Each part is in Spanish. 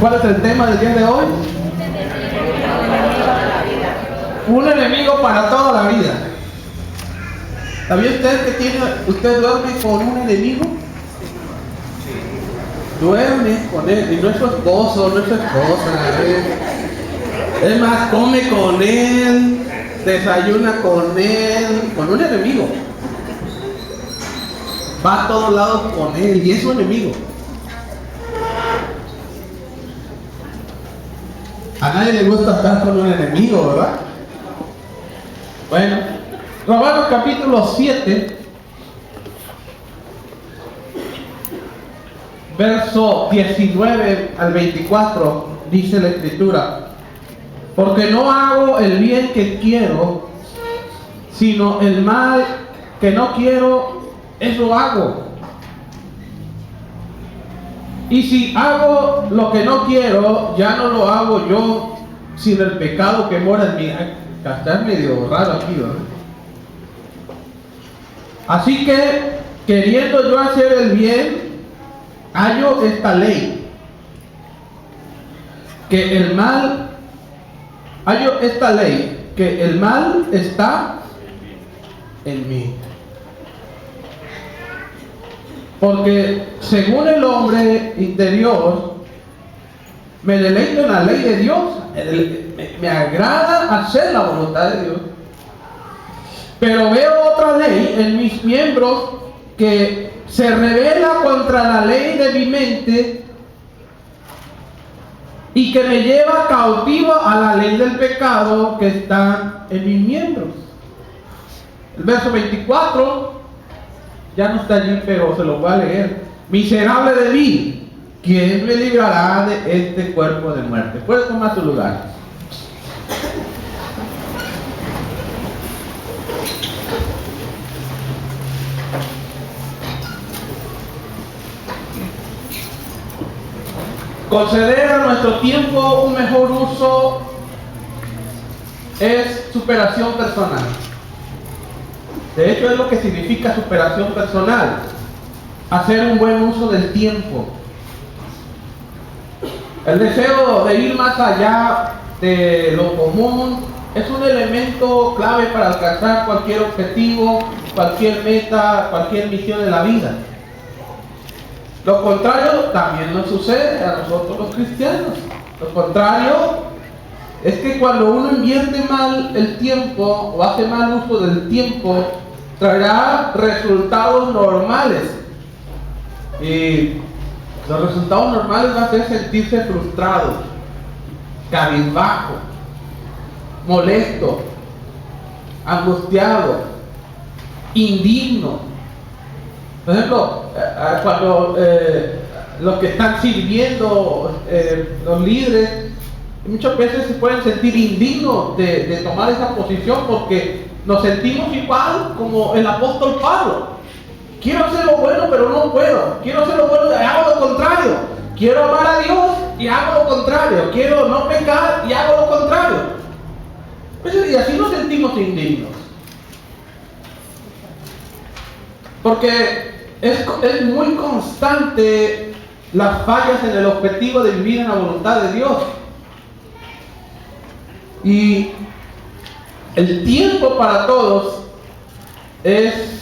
¿Cuál es el tema del día de hoy? Un enemigo para toda la vida. ¿Sabía usted que usted duerme con un enemigo? Duerme con él, y no es su esposo, no es su esposa. Es más, come con él, desayuna con él, con un enemigo. Va a todos lados con él y es su enemigo. A nadie le gusta estar con un enemigo, ¿verdad? Bueno, Romanos capítulo 7, verso 19 al 24, dice la Escritura: porque no hago el bien que quiero, sino el mal que no quiero, eso hago. Y si hago lo que no quiero, ya no lo hago yo, sino el pecado que mora en mí. Está medio raro aquí, ¿verdad? Así que, queriendo yo hacer el bien, hallo esta ley, que el mal está en mí. Porque según el hombre interior, me deleito en la ley de Dios, me agrada hacer la voluntad de Dios. Pero veo otra ley en mis miembros que se revela contra la ley de mi mente y que me lleva cautivo a la ley del pecado que está en mis miembros. El verso 24 ya no está allí, pero se lo voy a leer. Miserable de mí, ¿quién me librará de este cuerpo de muerte? Puede tomar su lugar. Conceder a nuestro tiempo un mejor uso es superación personal. De hecho, es lo que significa superación personal: hacer un buen uso del tiempo. El deseo de ir más allá de lo común es un elemento clave para alcanzar cualquier objetivo, cualquier meta, cualquier misión de la vida. Lo contrario también nos sucede a nosotros los cristianos. Lo contrario es que cuando uno invierte mal el tiempo o hace mal uso del tiempo, traerá resultados normales. Y los resultados normales van a ser sentirse frustrado, cabizbajo, molesto, angustiado, indigno. Por ejemplo, cuando los que están sirviendo, los líderes, muchas veces se pueden sentir indignos de tomar esa posición, porque nos sentimos igual como el apóstol Pablo. Quiero hacer lo bueno, pero no puedo. Quiero hacer lo bueno y hago lo contrario. Quiero amar a Dios y hago lo contrario. Quiero no pecar y hago lo contrario. Y así nos sentimos indignos. Porque es muy constante las fallas en el objetivo de vivir en la voluntad de Dios. Y el tiempo para todos es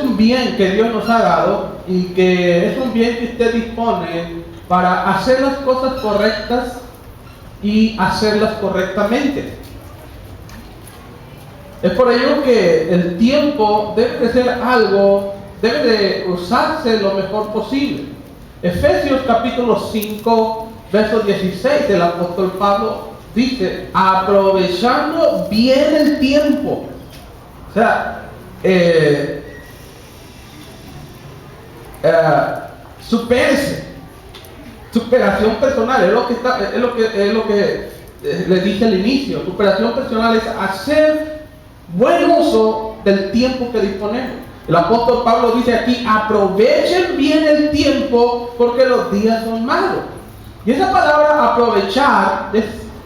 un bien que Dios nos ha dado, y que es un bien que usted dispone para hacer las cosas correctas y hacerlas correctamente. Es por ello que el tiempo debe de ser algo, debe de usarse lo mejor posible. Efesios capítulo 5, verso 16 del apóstol Pablo dice: aprovechando bien el tiempo. O sea, superación personal es lo que les dije al inicio. Superación personal es hacer buen uso del tiempo que disponemos. El apóstol Pablo dice aquí: aprovechen bien el tiempo, porque los días son malos. Y esa palabra aprovechar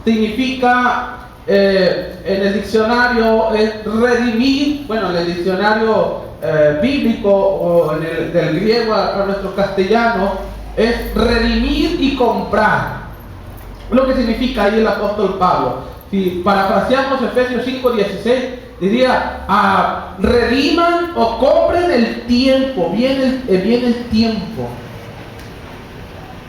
significa, en el diccionario, es redimir. Bueno, en el diccionario bíblico, o en del griego a nuestro castellano, es redimir y comprar. Lo que significa ahí el apóstol Pablo. Si parafraseamos Efesios 5:16, diría, rediman o compren el tiempo, viene el tiempo.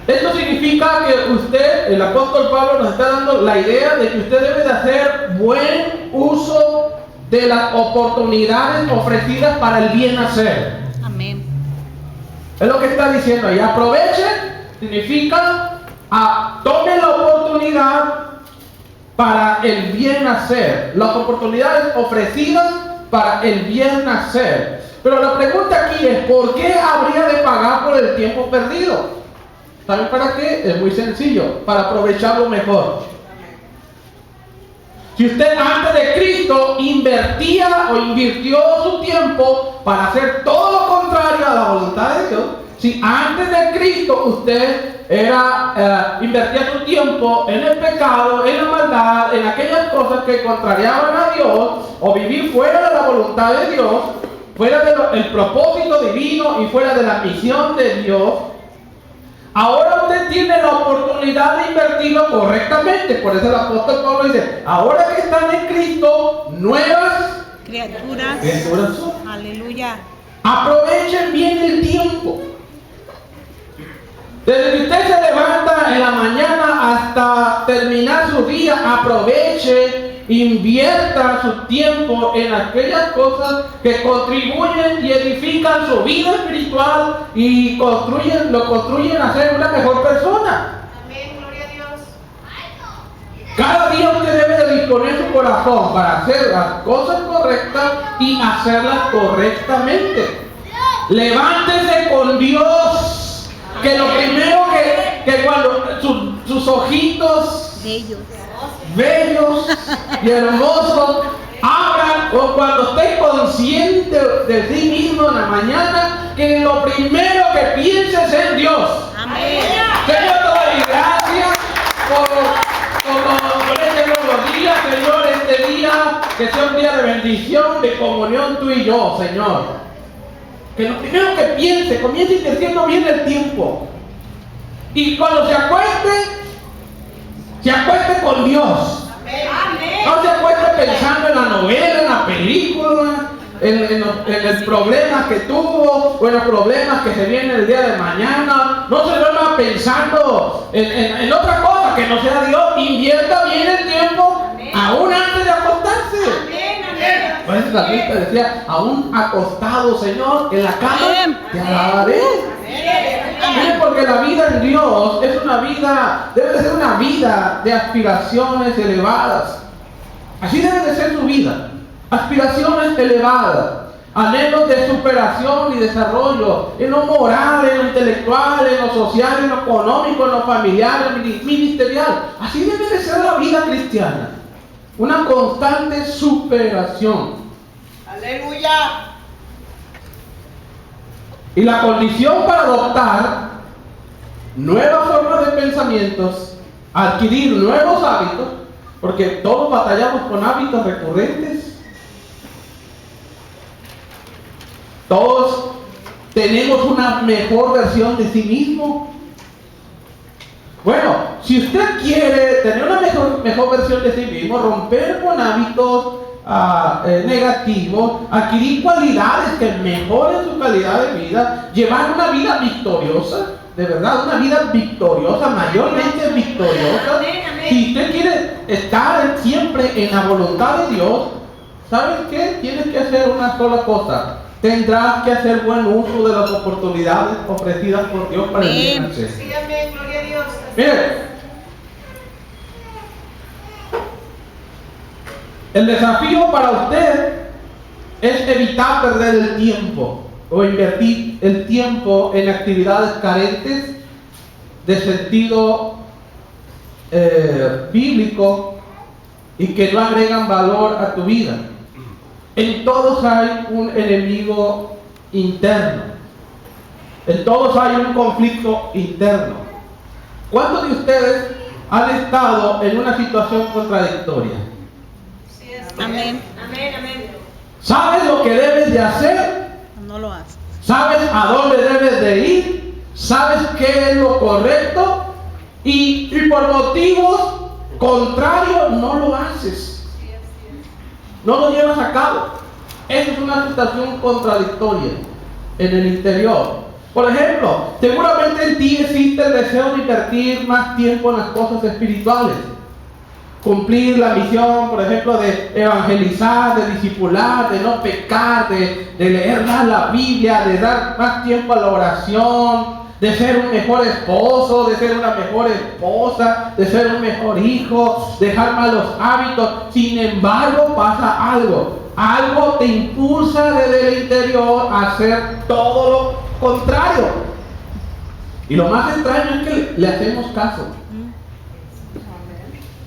Esto significa que usted, el apóstol Pablo nos está dando la idea de que usted debe de hacer buen uso de las oportunidades ofrecidas para el bien hacer. Amén. Es lo que está diciendo ahí. Aprovechen significa tome la oportunidad para el bien hacer. Las oportunidades ofrecidas para el bien hacer. Pero la pregunta aquí es, ¿por qué habría de pagar por el tiempo perdido? ¿Saben para qué? Es muy sencillo, para aprovecharlo mejor. Si usted antes de Cristo invertía o invirtió su tiempo para hacer todo lo contrario a la voluntad de Dios, si antes de Cristo usted invertía su tiempo en el pecado, en la maldad, en aquellas cosas que contrariaban a Dios, o vivir fuera de la voluntad de Dios, fuera del propósito divino y fuera de la misión de Dios, ahora usted tiene la oportunidad de invertirlo correctamente. Por eso el apóstol Pablo dice, ahora que están en Cristo, nuevas criaturas son. Aleluya. Aprovechen bien el tiempo. Desde que usted se levanta en la mañana hasta terminar su día, aproveche, invierta su tiempo en aquellas cosas que contribuyen y edifican su vida espiritual y lo construyen a ser una mejor persona. Amén, gloria a Dios. Cada día usted debe de disponer su corazón para hacer las cosas correctas y hacerlas correctamente. Levántese con Dios. Que lo primero que cuando sus ojitos bellos y hermosos abran, o cuando esté consciente de sí mismo en la mañana, que lo primero que piense es en Dios. Amén. Señor, te doy gracias por los días, Señor, este día, que sea un día de bendición, de comunión tú y yo, Señor. Que lo primero que piense, comience invirtiendo bien el tiempo. Y cuando se acueste con Dios. Amén. No se acueste pensando en la novela, en la película, en los problemas que tuvo, o en los problemas que se vienen el día de mañana. No se duerma pensando en otra cosa que no sea Dios. Invierta bien el tiempo, aún antes de acostarse. Amén, amén. Por eso la Biblia decía, aún acostado, Señor, en la cama, te alabaré. Miren, porque la vida en Dios es una vida, debe de ser una vida de aspiraciones elevadas. Así debe de ser su vida. Aspiraciones elevadas, anhelos de superación y desarrollo en lo moral, en lo intelectual, en lo social, en lo económico, en lo familiar, en lo ministerial. Así debe de ser la vida cristiana. Una constante superación. Aleluya. Y la condición para adoptar nuevas formas de pensamientos, adquirir nuevos hábitos, porque todos batallamos con hábitos recurrentes. Todos tenemos una mejor versión de sí mismo. Bueno, si usted quiere tener una mejor versión de sí mismo, romper con hábitos negativos, adquirir cualidades que mejoren su calidad de vida, llevar una vida victoriosa, de verdad, una vida victoriosa, mayormente victoriosa. Si usted quiere estar siempre en la voluntad de Dios, ¿sabes qué? Tienes que hacer una sola cosa. Tendrás que hacer buen uso de las oportunidades ofrecidas por Dios para el bien hacer. Sí, amén, gloria a Dios. Mire, el desafío para usted es evitar perder el tiempo o invertir el tiempo en actividades carentes de sentido bíblico y que no agregan valor a tu vida. En todos hay un enemigo interno. En todos hay un conflicto interno. ¿Cuántos de ustedes han estado en una situación contradictoria? Sí, es. Amén. Amén, amén. ¿Sabes lo que debes de hacer? No lo hace. ¿Sabes a dónde debes de ir? sabes qué es lo correcto y por motivos contrarios no lo haces, no lo llevas a cabo. Esa es una situación contradictoria en el interior. Por ejemplo, seguramente en ti existe el deseo de invertir más tiempo en las cosas espirituales, cumplir la misión, por ejemplo, de evangelizar, de discipular, de no pecar, de leer más la Biblia, de dar más tiempo a la oración, de ser un mejor esposo, de ser una mejor esposa, de ser un mejor hijo, dejar malos hábitos. Sin embargo, pasa algo te impulsa desde el interior a hacer todo lo contrario. Y lo más extraño es que le hacemos caso.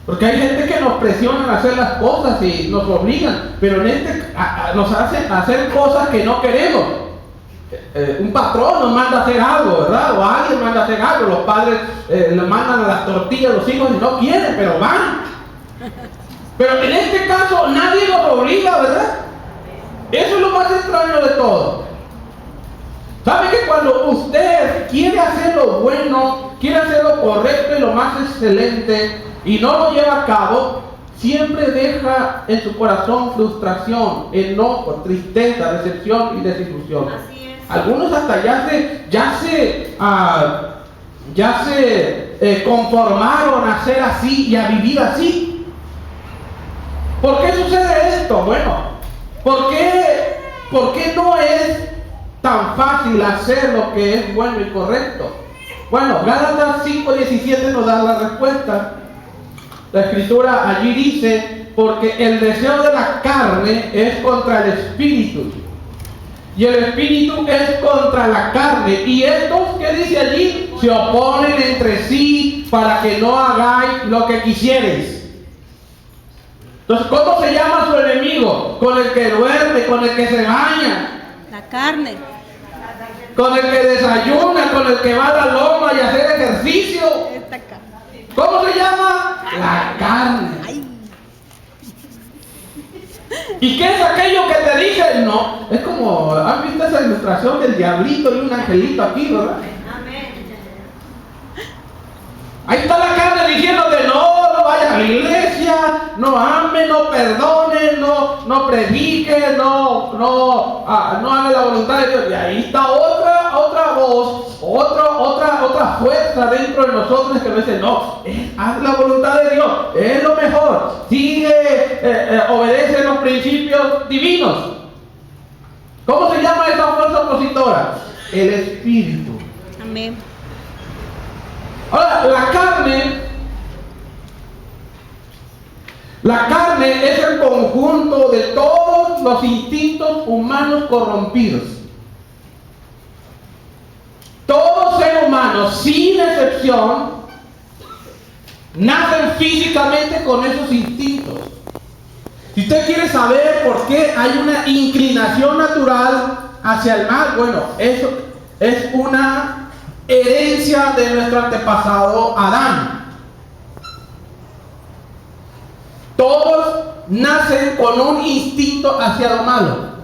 Porque hay gente que nos presiona a hacer las cosas y nos obligan, pero nos hacen hacer cosas que no queremos. Un patrón nos manda a hacer algo, ¿verdad? O alguien manda a hacer algo. Los padres le mandan a las tortillas a los hijos y no quieren, pero van. Pero en este caso nadie nos obliga, ¿verdad? Eso es lo más extraño de todo. ¿Sabe que cuando usted quiere hacer lo bueno, quiere hacer lo correcto y lo más excelente, y no lo lleva a cabo, siempre deja en su corazón frustración, enojo, tristeza, decepción y desilusión? Así es. Algunos hasta ya se conformaron a ser así y a vivir así. ¿Por qué sucede esto? Bueno, ¿por qué no es tan fácil hacer lo que es bueno y correcto? Bueno, Gálatas 5:17 nos da la respuesta. La escritura allí dice: porque el deseo de la carne es contra el espíritu, y el espíritu es contra la carne, y estos, ¿qué dice allí? Se oponen entre sí para que no hagáis lo que quisierais. Entonces, ¿cómo se llama su enemigo? Con el que duerme, con el que se baña, La carne. con el que desayuna, con el que va a la loma y a hacer ejercicio. Esta carne. ¿Cómo se llama? La carne. Ay. ¿Y qué es aquello que te dice? No, es como, ¿han visto esa ilustración del diablito y un angelito aquí, verdad? Amén. Ahí está la carne diciéndote: no vayas a la iglesia, no ames, no perdones, no prediques, no hagas la voluntad de Dios. Y ahí está otra voz, otra fuerza dentro de nosotros que nos dice: no, haz la voluntad de Dios, es lo mejor, sigue, obedece los principios divinos. ¿Cómo se llama esa fuerza opositora? El espíritu. Amén. Ahora, la carne es el conjunto de todos los instintos humanos corrompidos. Todo ser humano, sin excepción, nacen físicamente con esos instintos. Si usted quiere saber por qué hay una inclinación natural hacia el mal, bueno, eso es una herencia de nuestro antepasado Adán. Todos nacen con un instinto hacia lo malo.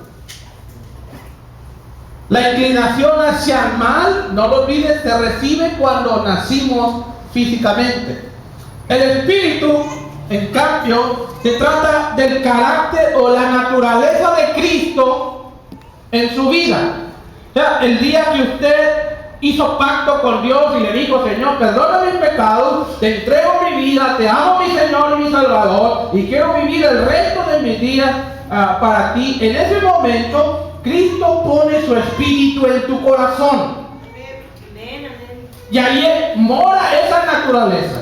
La inclinación hacia el mal, no lo olvides, se recibe cuando nacimos físicamente. El espíritu, en cambio, se trata del carácter o la naturaleza de Cristo en su vida. O sea, el día que usted hizo pacto con Dios y le dijo: Señor, perdona mis pecados, te entrego mi vida, te amo mi Señor y mi Salvador, y quiero vivir el resto de mis días para ti. En ese momento, Cristo pone su espíritu en tu corazón. Amén, amén. Y ahí mora esa naturaleza,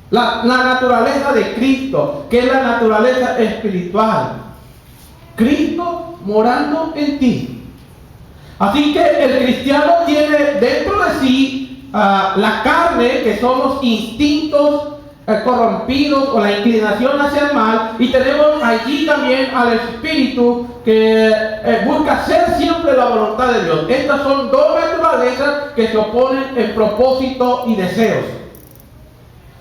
la naturaleza de Cristo, que es la naturaleza espiritual. Cristo morando en ti. Así que el cristiano tiene dentro de sí la carne, que son los instintos corrompidos o la inclinación hacia el mal, y tenemos allí también al espíritu que busca hacer siempre la voluntad de Dios. Estas son dos naturalezas que se oponen en propósito y deseos.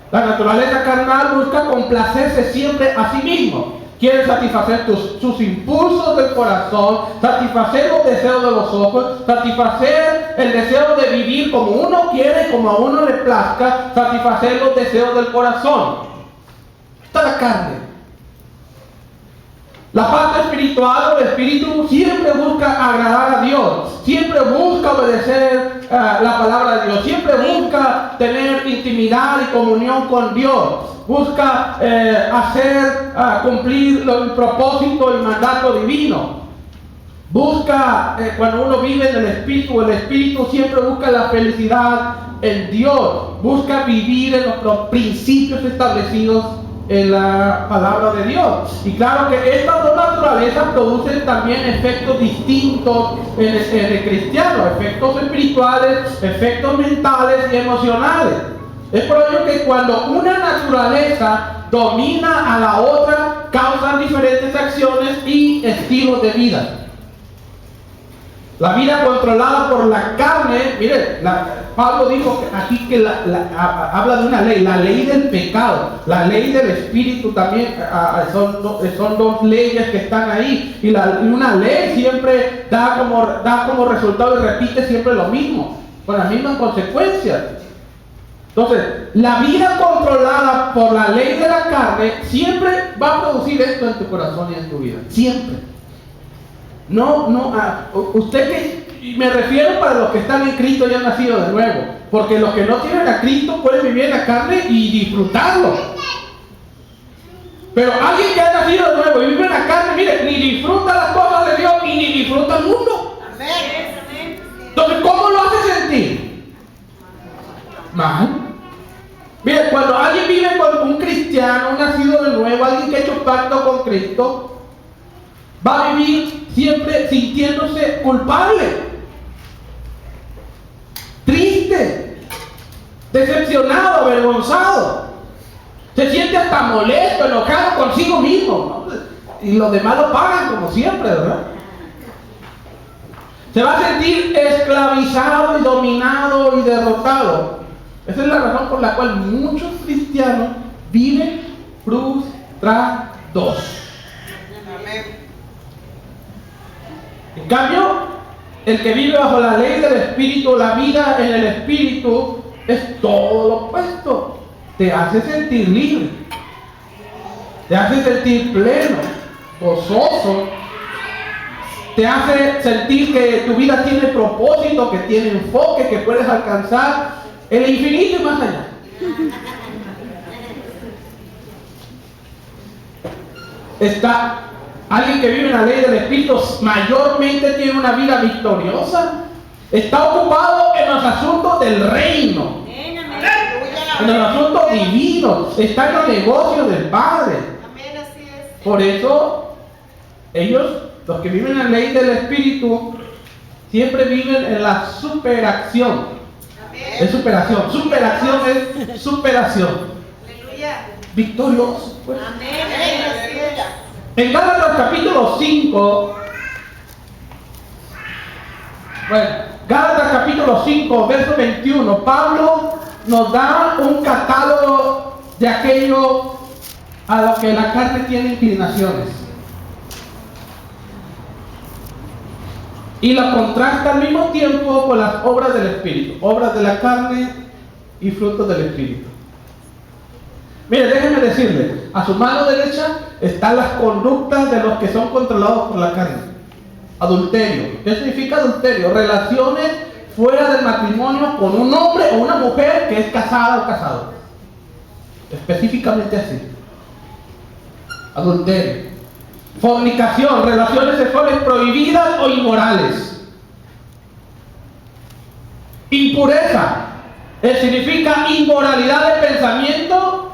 La naturaleza carnal busca complacerse siempre a sí mismo, quiere satisfacer sus impulsos del corazón, satisfacer los deseos de los ojos, satisfacer el deseo de vivir como uno quiere, como a uno le plazca, satisfacer los deseos del corazón. Esta es la carne. La parte espiritual o el espíritu siempre busca agradar a Dios, siempre busca obedecer la palabra de Dios, siempre busca tener intimidad y comunión con Dios, busca cumplir el propósito y mandato divino. Busca, cuando uno vive en el espíritu siempre busca la felicidad en Dios, busca vivir en los principios establecidos en la palabra de Dios. Y claro que estas dos naturalezas producen también efectos distintos en el cristiano, efectos espirituales, efectos mentales y emocionales. Es por ello que cuando una naturaleza domina a la otra, causan diferentes acciones y estilos de vida. La vida controlada por la carne, mire, Pablo dijo aquí que habla de una ley, la ley del pecado, la ley del espíritu también, son dos leyes que están ahí, y una ley siempre da como resultado y repite siempre lo mismo, con las mismas consecuencias. Entonces, la vida controlada por la ley de la carne siempre va a producir esto en tu corazón y en tu vida, siempre. Usted que me refiero para los que están en Cristo y han nacido de nuevo, porque los que no tienen a Cristo pueden vivir en la carne y disfrutarlo. Pero alguien que ha nacido de nuevo y vive en la carne, mire, ni disfruta las cosas de Dios y ni disfruta el mundo. Entonces, ¿cómo lo hace sentir? Mal. Mire, cuando alguien vive con un cristiano, un nacido de nuevo, alguien que ha hecho pacto con Cristo, va a vivir siempre sintiéndose culpable, triste, decepcionado, avergonzado. Se siente hasta molesto, enojado consigo mismo, ¿no? Y los demás lo pagan como siempre, ¿verdad? Se va a sentir esclavizado y dominado y derrotado. Esa es la razón por la cual muchos cristianos viven frustrados. En cambio, el que vive bajo la ley del Espíritu, la vida en el Espíritu, es todo lo opuesto. Te hace sentir libre, te hace sentir pleno, gozoso, te hace sentir que tu vida tiene propósito, que tiene enfoque, que puedes alcanzar el infinito y más allá. Alguien que vive en la ley del Espíritu mayormente tiene una vida victoriosa. Está ocupado en los asuntos del reino, en los asuntos divinos. Está en los negocios del Padre. Por eso, los que viven en la ley del Espíritu, siempre viven en la superacción. Es superación. Superación es superación. Victorioso. Pues. En Gálatas capítulo 5, Gálatas capítulo 5, verso 21, Pablo nos da un catálogo de aquello a lo que la carne tiene inclinaciones. Y la contrasta al mismo tiempo con las obras del Espíritu, obras de la carne y frutos del Espíritu. Mire, déjenme decirle, a su mano derecha están las conductas de los que son controlados por la carne. Adulterio. ¿Qué significa adulterio? Relaciones fuera del matrimonio con un hombre o una mujer que es casada o casado. Específicamente así. Adulterio. Fornicación, relaciones sexuales prohibidas o inmorales. Impureza, significa inmoralidad de pensamiento,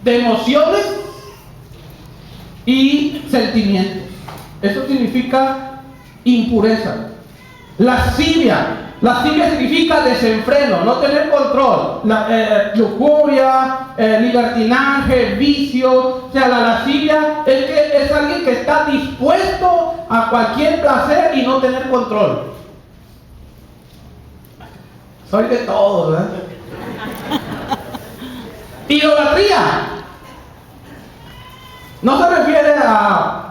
de emociones y sentimientos. Eso significa impureza. Lascivia. Lascivia significa desenfreno, no tener control. Lujuria, libertinaje, vicio. O sea, la lascivia es alguien que está dispuesto a cualquier placer y no tener control. Soy de todo, ¿verdad? Idolatría. No se refiere a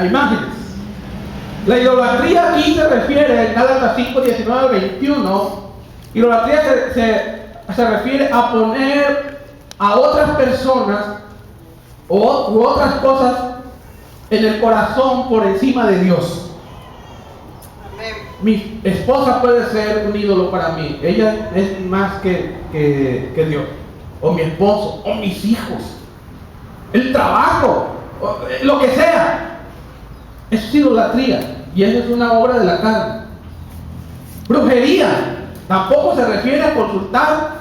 imágenes. La idolatría aquí se refiere en Gálatas 5, 19 al 21. Idolatría se refiere a poner a otras personas u otras cosas en el corazón por encima de Dios. Mi esposa puede ser un ídolo para mí. Ella es más que Dios. O mi esposo, o mis hijos, el trabajo, lo que sea. Eso es idolatría. Y eso es una obra de la carne. Brujería tampoco se refiere a consultar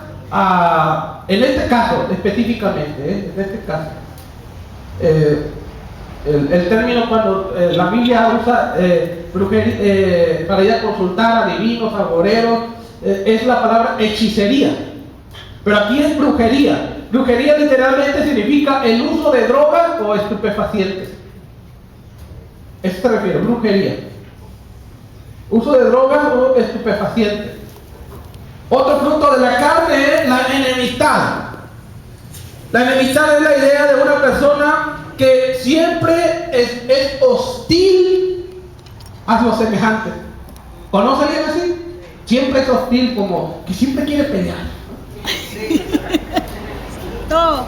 en este caso específicamente, en este caso. El término cuando la Biblia usa brujería, para ir a consultar a divinos, agoreros, es la palabra hechicería. Pero aquí es brujería. Brujería literalmente significa el uso de drogas o estupefacientes. Eso se refiere, brujería. Uso de drogas o estupefacientes. Otro fruto de la carne es la enemistad. La enemistad es la idea de una persona que siempre es hostil a los semejantes. ¿Conoce a alguien así? Siempre es hostil, como que siempre quiere pelear. Todo.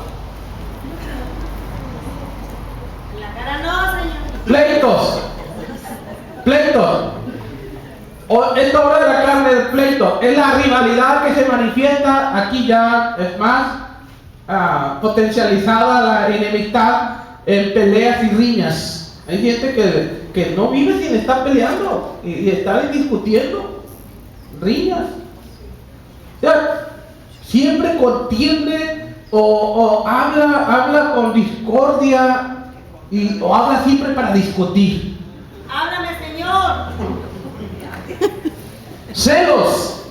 En la cara no, señor. Pleitos. Esta obra de la carne del pleito es la rivalidad que se manifiesta. Aquí ya es más potencializada la enemistad en peleas y riñas. Hay gente que no vive sin estar peleando y estar discutiendo. Riñas. O sea, siempre contiende o habla con discordia o habla siempre para discutir. Háblame, Señor. Celos.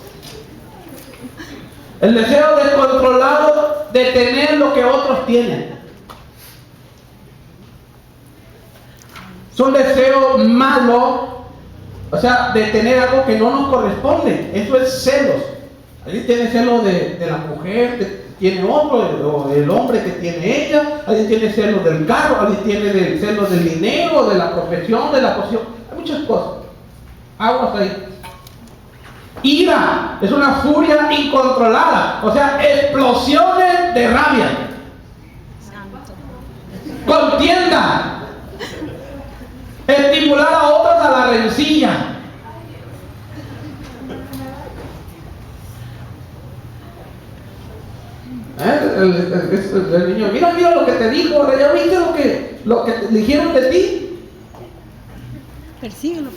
El deseo descontrolado de tener lo que otros tienen. Es un deseo malo, o sea, de tener algo que no nos corresponde. Eso es celos. Alguien tiene celos de la mujer que tiene otro, o el hombre que tiene ella. Alguien tiene celos del carro, alguien tiene celos del dinero, de la profesión, de la posición. Hay muchas cosas. Aguas ahí. Ira es una furia incontrolada, o sea, explosiones de rabia. Contienda, estimular a otros a la rencilla. El niño, mira lo que te dijo, ¿ya viste lo que te dijeron de ti? Persíguelo.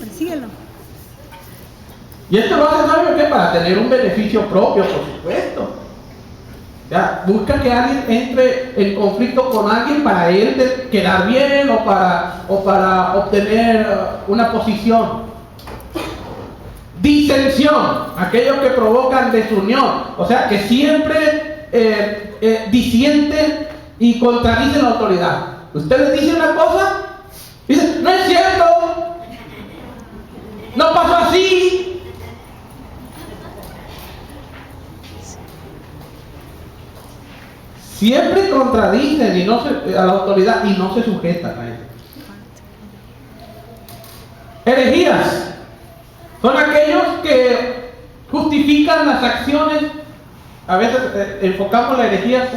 Y esto lo hace, ¿sabe qué? Para tener un beneficio propio, por supuesto. Ya, busca que alguien entre en conflicto con alguien para él quedar bien o para obtener una posición. Disensión, aquellos que provocan desunión, o sea, que siempre disienten y contradicen la autoridad. Usted le dice una cosa, dice, no es cierto, no pasó así. Siempre contradicen a la autoridad y no se sujetan a ella. Herejías son aquellos que justifican las acciones. A veces enfocamos la herejía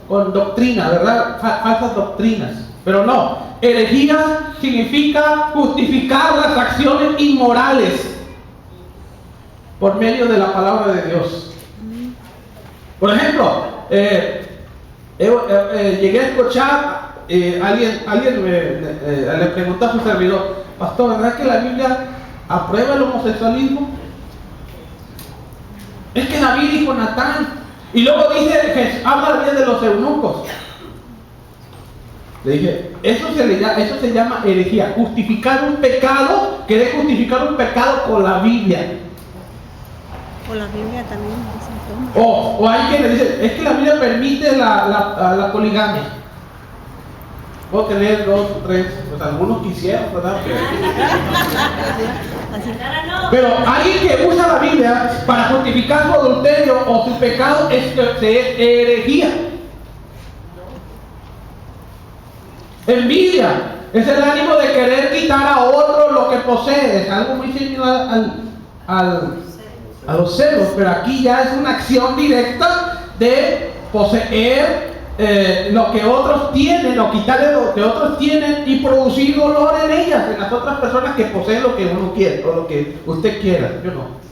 con doctrina, ¿verdad? Falsas doctrinas. Pero no, herejía significa justificar las acciones inmorales por medio de la palabra de Dios. Por ejemplo, llegué a escuchar, alguien le preguntó a su servidor, pastor, ¿verdad que la Biblia aprueba el homosexualismo? Es que David dijo Natán, y luego dice que habla bien de los eunucos. Le dije, eso se llama herejía, justificar un pecado, querer justificar un pecado con la Biblia. O la Biblia también dice O hay quien le dice, es que la Biblia permite la poligamia. Puedo tener 2 o 3, pues algunos quisieran, ¿verdad? Pero alguien que usa la Biblia para justificar su adulterio o su pecado es herejía. Envidia es el ánimo de querer quitar a otro lo que posee. Es algo muy similar a los celos, pero aquí ya es una acción directa de poseer lo que otros tienen, o quitarle lo que otros tienen y producir dolor en ellas, en las otras personas que poseen lo que uno quiere o lo que usted quiera. Yo no.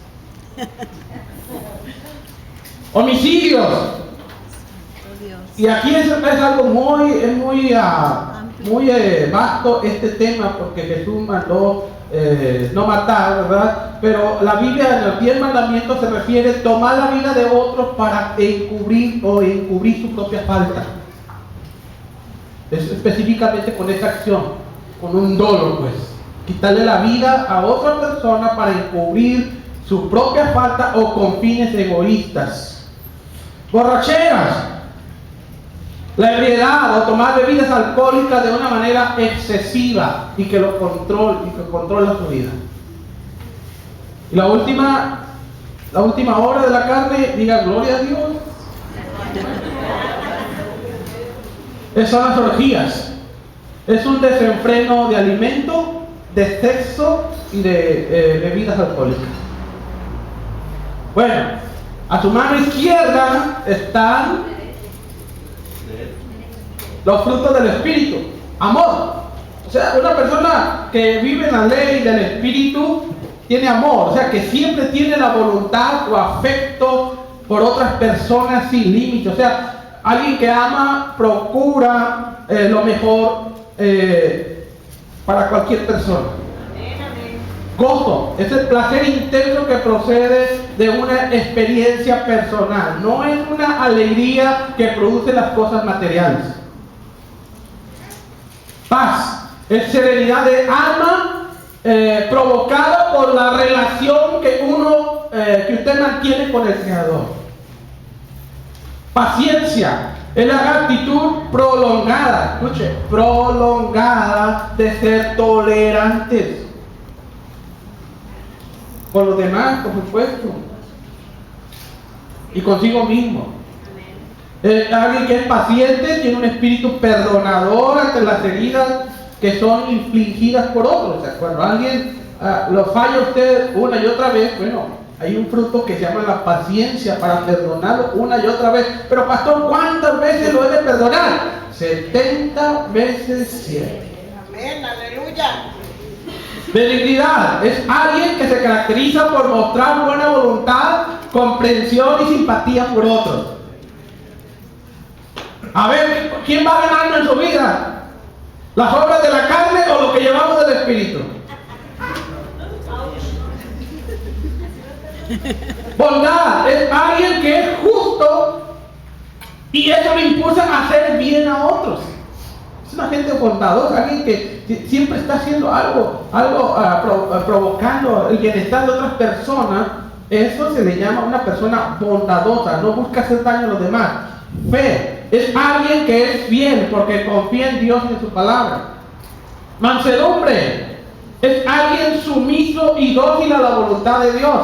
Homicidios. Oh, Dios. Y aquí es algo muy vasto este tema, porque Jesús mandó no matar, ¿verdad? Pero la Biblia en los 10 mandamientos se refiere a tomar la vida de otros para encubrir su propia falta. Es específicamente con esa acción, con un dolo, pues. Quitarle la vida a otra persona para encubrir su propia falta o con fines egoístas. Borracheras. La ebriedad o tomar bebidas alcohólicas de una manera excesiva y que controla su vida. Y la última hora de la carne, diga gloria a Dios. Esas son las orgías. Es un desenfreno de alimento, de sexo y de bebidas alcohólicas. Bueno, a su mano izquierda están los frutos del Espíritu. Amor. O sea, una persona que vive en la ley del Espíritu tiene amor. O sea, que siempre tiene la voluntad o afecto por otras personas sin límites. O sea, alguien que ama, procura lo mejor para cualquier persona. Gozo es el placer intenso que procede de una experiencia personal. No es una alegría que produce las cosas materiales. Paz es serenidad de alma provocada por la relación que usted mantiene con el Creador. Paciencia es la actitud prolongada, escuche, prolongada de ser tolerantes con los demás, por supuesto, y consigo mismo. Alguien que es paciente tiene un espíritu perdonador ante las heridas que son infligidas por otros. O sea, cuando alguien lo falla a usted una y otra vez, bueno, hay un fruto que se llama la paciencia para perdonarlo una y otra vez. Pero pastor, ¿cuántas veces lo debe perdonar? 70 veces 7. Amén, aleluya. Benignidad es alguien que se caracteriza por mostrar buena voluntad, comprensión y simpatía por otros. A ver, ¿quién va ganando en su vida? ¿Las obras de la carne o lo que llevamos del Espíritu? Bondad es alguien que es justo y eso le impulsa a hacer bien a otros. Es una gente bondadosa, alguien que siempre está haciendo algo provocando el bienestar de otras personas. Eso se le llama una persona bondadosa, no busca hacer daño a los demás. Fe es alguien que es fiel porque confía en Dios y en su palabra. Mansedumbre es alguien sumiso y dócil a la voluntad de Dios.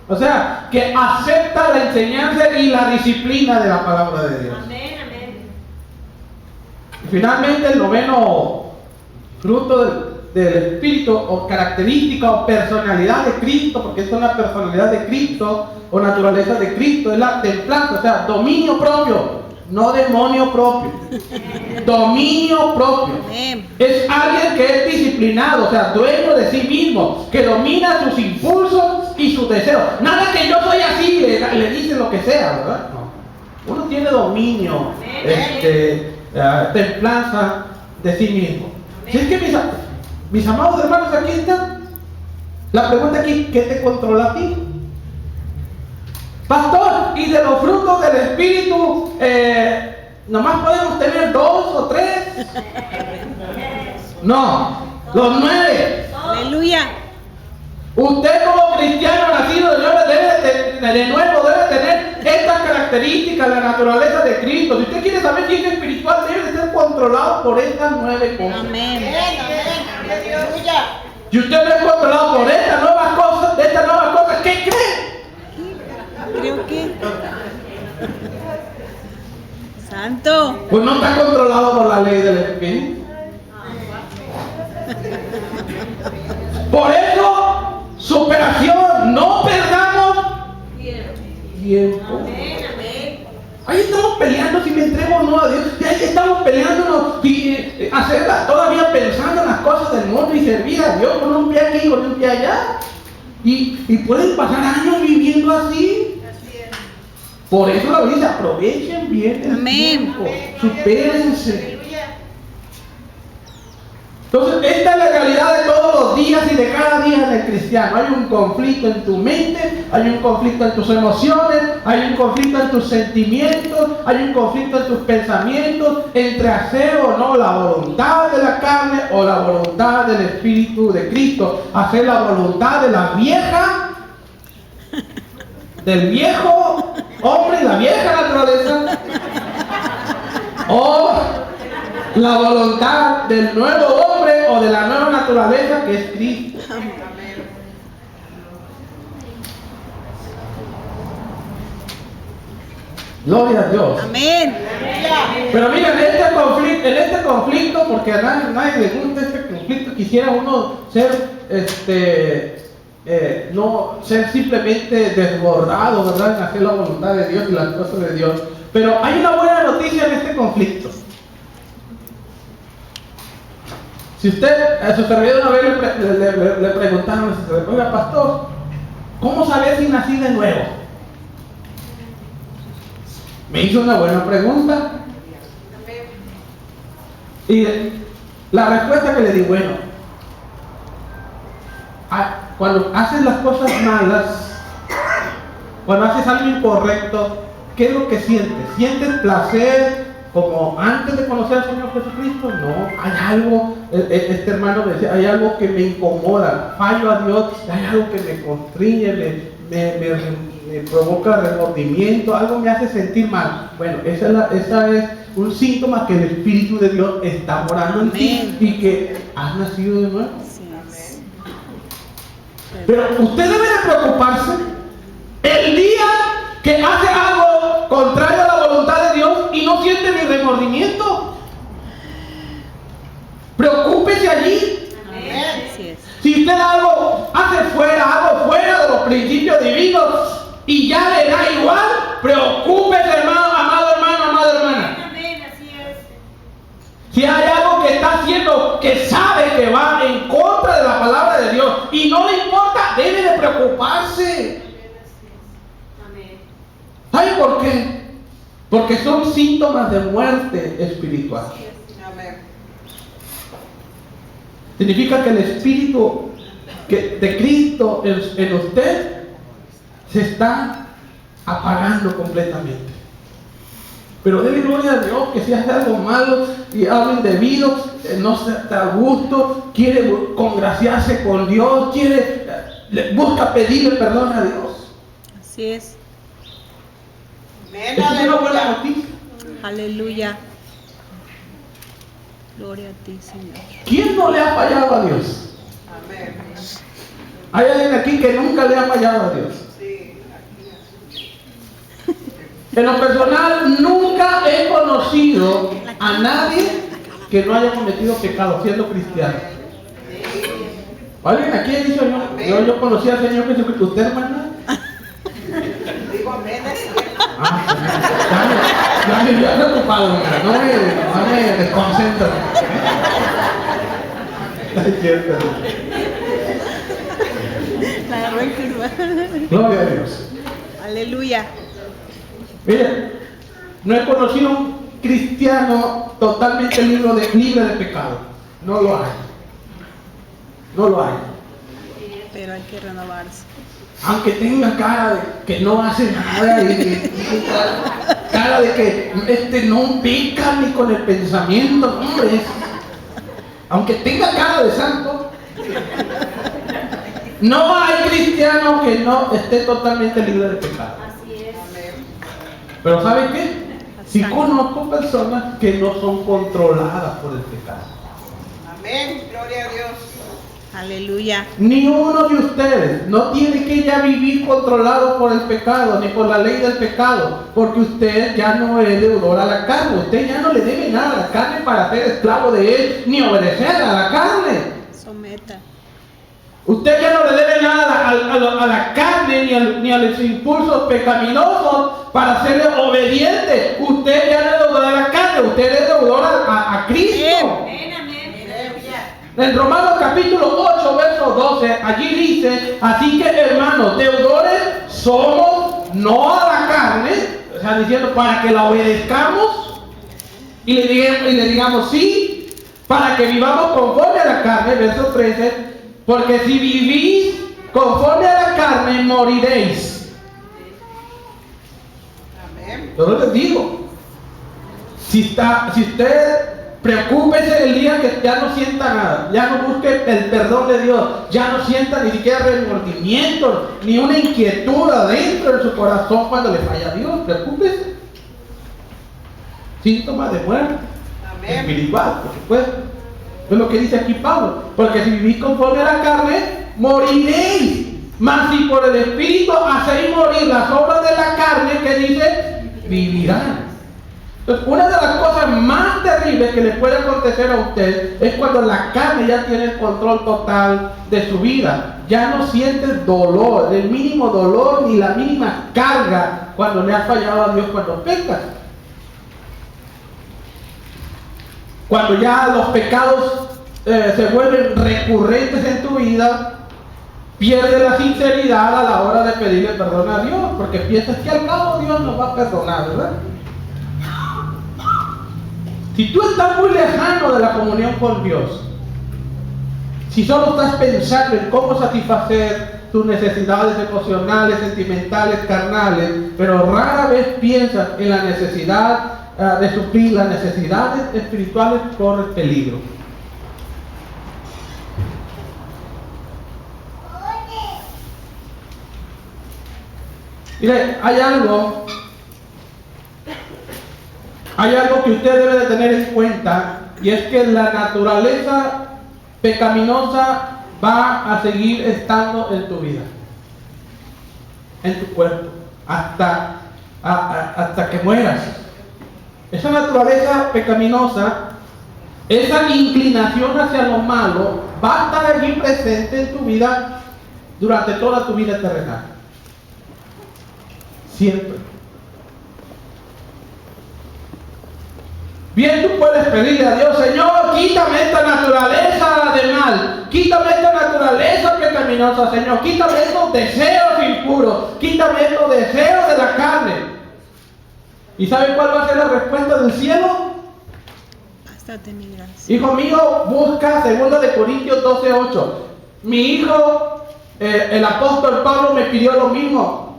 O sea, que acepta la enseñanza y la disciplina de la palabra de Dios. Amén, amén. Y finalmente, el noveno fruto del Espíritu, o característica o personalidad de Cristo, porque es una personalidad de Cristo o naturaleza de Cristo, es la templanza, o sea, dominio propio. No demonio propio. Dominio propio. Es alguien que es disciplinado, o sea, dueño de sí mismo, que domina sus impulsos y sus deseos. Nada que yo soy así, le dice lo que sea, ¿verdad? No. Uno tiene dominio, templanza de sí mismo. Si es que mis amados hermanos, aquí están. La pregunta aquí, ¿qué te controla a ti? Pastor, y de los frutos del Espíritu, ¿nomás podemos tener 2 o 3? No, los 9. Aleluya. Usted como cristiano nacido de nuevo debe tener estas características, la naturaleza de Cristo. Si usted quiere saber quién es espiritual, debe de ser controlado por estas 9 cosas. Amén. Aleluya. Si usted no es controlado por estas nuevas cosas, ¿qué cree? Creo que. Santo. Pues no está controlado por la ley del Espíritu. Por eso, superación, no perdamos tiempo. Ahí estamos peleando si me entrego o no a Dios. Y ahí estamos peleándonos y todavía pensando en las cosas del mundo y servir a Dios con un pie aquí y con un pie allá. Y pueden pasar años viviendo así. Por eso la Biblia dice, aprovechen bien el tiempo, supérense. Entonces, esta es la realidad de todos los días y de cada día del cristiano. Hay un conflicto en tu mente, hay un conflicto en tus emociones, hay un conflicto en tus sentimientos, hay un conflicto en tus pensamientos, entre hacer o no la voluntad de la carne o la voluntad del Espíritu de Cristo. Hacer la voluntad de la vieja, del viejo hombre y la vieja naturaleza, o la voluntad del nuevo hombre o de la nueva naturaleza que es Cristo. Gloria a Dios. Amén. Pero miren, en este conflicto, porque a nadie le gusta este conflicto, quisiera uno ser no ser simplemente desbordado, ¿verdad?, en hacer la voluntad de Dios y las cosas de Dios. Pero hay una buena noticia en este conflicto. Si usted, a su servidor una vez le preguntaron, oiga, pastor, ¿cómo saber si nací de nuevo? Me hizo una buena pregunta. Y la respuesta que le di, bueno, cuando haces las cosas malas, cuando haces algo incorrecto, ¿qué es lo que sientes? ¿Sientes placer como antes de conocer al Señor Jesucristo? No, hay algo, este hermano me decía, hay algo que me incomoda, fallo a Dios, hay algo que me constriñe, me provoca remordimiento, algo me hace sentir mal. Bueno, esa es un síntoma que el Espíritu de Dios está morando en ti y que has nacido de nuevo. Pero usted debe de preocuparse el día que hace algo contrario a la voluntad de Dios y no siente ni remordimiento. Preocúpese allí. Si usted hace algo fuera de los principios divinos y ya le da igual, preocúpese, hermano, amada hermana. Si hay algo que está haciendo que sabe que va en contra de la palabra de Dios y no le importa, debe de preocuparse. ¿Sabe por qué? Porque son síntomas de muerte espiritual. Significa que el Espíritu de Cristo en usted se está apagando completamente. Pero dele gloria a Dios que si hace algo malo y algo indebido, no está a gusto, quiere congraciarse con Dios, busca pedirle perdón a Dios. Así es. Esa es una buena noticia. Aleluya. Gloria a ti, Señor. ¿Quién no le ha fallado a Dios? Amén. Hay alguien aquí que nunca le ha fallado a Dios. En lo personal, nunca he conocido a nadie que no haya cometido pecado siendo cristiano. ¿Alguien aquí ha dicho yo conocí al Señor Jesucristo? ¿Usted, hermana? Digo amén. Ya me había preocupado, hermana. No me desconcentro. Es cierto. La agarró en curva. Gloria a Dios. Aleluya. Mire, no he conocido un cristiano totalmente libre de pecado. No lo hay. No lo hay. Pero hay que renovarse. Aunque tenga cara de que no hace nada y cara de que no pica ni con el pensamiento, hombre. Aunque tenga cara de santo, no hay cristiano que no esté totalmente libre de pecado. Pero ¿sabe qué? Sí conozco personas que no son controladas por el pecado. Amén. Gloria a Dios. Aleluya. Ni uno de ustedes no tiene que ya vivir controlado por el pecado, ni por la ley del pecado, porque usted ya no es deudor a la carne. Usted ya no le debe nada a la carne para ser esclavo de él, ni obedecer a la carne. Someta. Usted ya no le debe nada a la carne ni a los impulsos pecaminosos para serle obediente. Usted ya no es deudor a la carne, usted es deudor a Cristo. En Romanos capítulo 8, verso 12, allí dice: así que hermanos, deudores somos no a la carne, o sea, diciendo para que la obedezcamos y le digamos sí, para que vivamos conforme a la carne, verso 13, porque si vivís conforme a la carne, moriréis. Amén. Yo les digo, si usted preocúpese el día que ya no sienta nada, ya no busque el perdón de Dios, ya no sienta ni siquiera remordimiento, ni una inquietud adentro de su corazón cuando le falla a Dios, preocúpese. Síntomas de muerte espiritual, por supuesto. Es lo que dice aquí Pablo, porque si vivís conforme a la carne, moriréis. Mas si por el Espíritu hacéis morir las obras de la carne, que dice, vivirán. Entonces, una de las cosas más terribles que le puede acontecer a usted es cuando la carne ya tiene el control total de su vida. Ya no siente el dolor, el mínimo dolor ni la mínima carga cuando le ha fallado a Dios cuando peca. Cuando ya los pecados se vuelven recurrentes en tu vida, pierde la sinceridad a la hora de pedirle perdón a Dios, porque piensas que al cabo Dios nos va a perdonar, ¿verdad? Si tú estás muy lejano de la comunión con Dios, si solo estás pensando en cómo satisfacer tus necesidades emocionales, sentimentales, carnales, pero rara vez piensas en la necesidad de suplir las necesidades espirituales, corres peligro. Mire, hay algo que usted debe de tener en cuenta, y es que la naturaleza pecaminosa va a seguir estando en tu vida, en tu cuerpo, hasta que mueras. Esa naturaleza pecaminosa, esa inclinación hacia lo malo, va a estar allí presente en tu vida durante toda tu vida terrenal. Siempre. Bien, tú puedes pedirle a Dios: Señor, quítame esta naturaleza de mal, quítame esta naturaleza pecaminosa, Señor, quítame estos deseos impuros, quítame estos deseos de la carne. ¿Y sabe cuál va a ser la respuesta del cielo? Bástate mi gracia. Hijo mío, busca 2 Corintios 12:8. Mi hijo, el apóstol Pablo, me pidió lo mismo.